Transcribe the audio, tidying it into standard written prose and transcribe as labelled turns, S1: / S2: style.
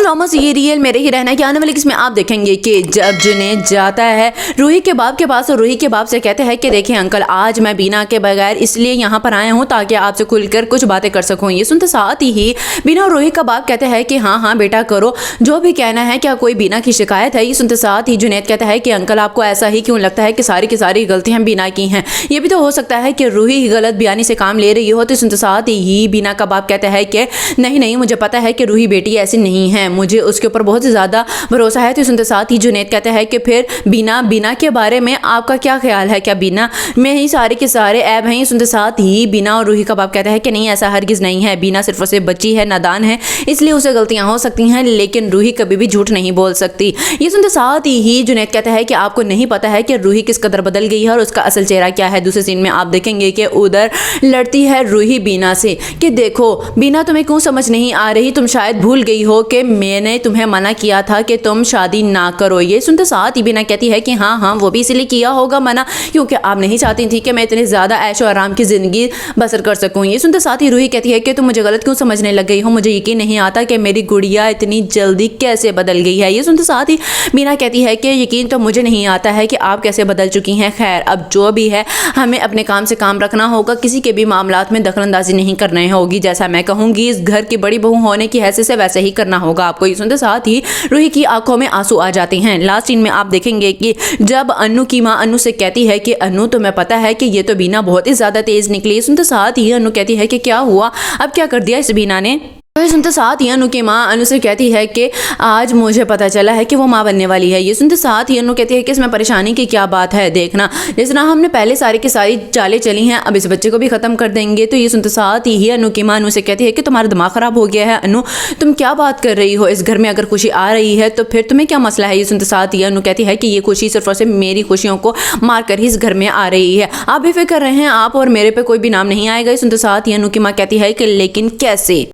S1: Drama से ये real में ही रहना है कि आने वाले किसमें आप देखेंगे कि जब जुनैद जाता है रूही के बाप के पास और रूही के बाप से कहते हैं कि देखिए अंकल, आज मैं बीना के बगैर इसलिए यहाँ पर आया हूँ ताकि आपसे खुलकर कुछ बातें कर सकूँ। ये सुनते साथ ही बीना और रूही का बाप कहते हैं कि हाँ हाँ बेटा करो जो भी कहना है, क्या कोई बीना की शिकायत है। ये सुनते साथ ही जुनैद कहता है कि अंकल, आपको ऐसा ही क्यों लगता है कि सारी की सारी गलतियां बीना की हैं? ये भी तो हो सकता है कि रूही ही गलत बयानी से काम ले रही हो। तो सुनते साथ ही बीना का बाप कहता है कि नहीं नहीं, मुझे पता है कि रूही बेटी ऐसी नहीं है, मुझे उसके ऊपर बहुत ज़्यादा भरोसा है। तो सुनते साथ ही जुनैद कहता है कि फिर बीना के बारे में आपका क्या ख्याल है? क्या बीना में ही सारे के सारे ऐब हैं? सुनते साथ ही बीना और रूही का बाप कहता है कि नहीं, ऐसा हरगिज़ नहीं है। बीना सिर्फ उसे बच्ची है, नादान है, इसलिए उसे गलतियां हो सकती हैं, लेकिन रूही कभी भी झूठ नहीं बोल सकती। ये सुनते साथ ही जुनैद कहता है कि आपको नहीं पता है कि रूही किस कदर बदल गई है और उसका असल चेहरा क्या है। दूसरे सीन में आप देखेंगे कि उधर लड़ती है रूही बीना से कि देखो बीना, तुम्हें क्यों समझ नहीं आ रही? तुम शायद भूल गई हो कि मैंने तुम्हें मना किया था कि तुम शादी ना करो। ये सुनते साथ ही बीना कहती है कि हाँ हाँ, वो भी इसलिए किया होगा मना क्योंकि आप नहीं चाहती थी कि मैं इतनी ज़्यादा ऐशो आराम की ज़िंदगी बसर कर सकूँ। ये सुनते साथ ही रूही कहती है कि तुम मुझे गलत क्यों समझने लग गई हो? मुझे यकीन नहीं आता कि मेरी गुड़िया इतनी जल्दी कैसे बदल गई है। ये सुनते साथ ही बीना कहती है कि यकीन तो मुझे नहीं आता है कि आप कैसे बदल चुकी हैं। खैर, अब जो भी है हमें अपने काम से काम रखना होगा, किसी के भी मामलात में दखलंदाजी नहीं करनी होगी। जैसा मैं कहूँगी इस घर की बड़ी बहू होने की हैसियत से वैसे ही करना होगा आपको। ये सुनते साथ ही रूही की आंखों में आंसू आ जाते हैं। लास्ट सीन में आप देखेंगे कि जब अनु की माँ अनु से कहती है कि अनु, तुम्हें पता है कि ये तो बीना बहुत ही ज़्यादा तेज़ निकली। सुनते साथ ही अनु कहती है कि क्या हुआ, अब क्या कर दिया इस बीना ने? सुनते साथ ही अनु की माँ अनु से कहती है कि आज मुझे पता चला है कि वो माँ बनने वाली है। ये सुनते साथ ही अनु कहती है कि इसमें परेशानी की क्या बात है, देखना जिस तरह हमने पहले सारी की सारी चालें चली हैं, अब इस बच्चे को भी ख़त्म कर देंगे। तो ये सुनते साथ ही अनु की माँ अनु से कहती है कि तुम्हारा दिमाग ख़राब हो गया है अनु, तुम क्या बात कर रही हो? इस घर में अगर खुशी आ रही है तो फिर तुम्हें क्या मसला है? ये सुनते साथ ही अनु कहती है कि ये खुशी सिर्फ और सिर्फ मेरी खुशियों को मार कर ही इस घर में आ रही है। आप भी फिक्र रहे हैं, आप और मेरे पे कोई भी नाम नहीं आएगा। ये सुनते साथ ही अनु की माँ कहती है कि लेकिन कैसे?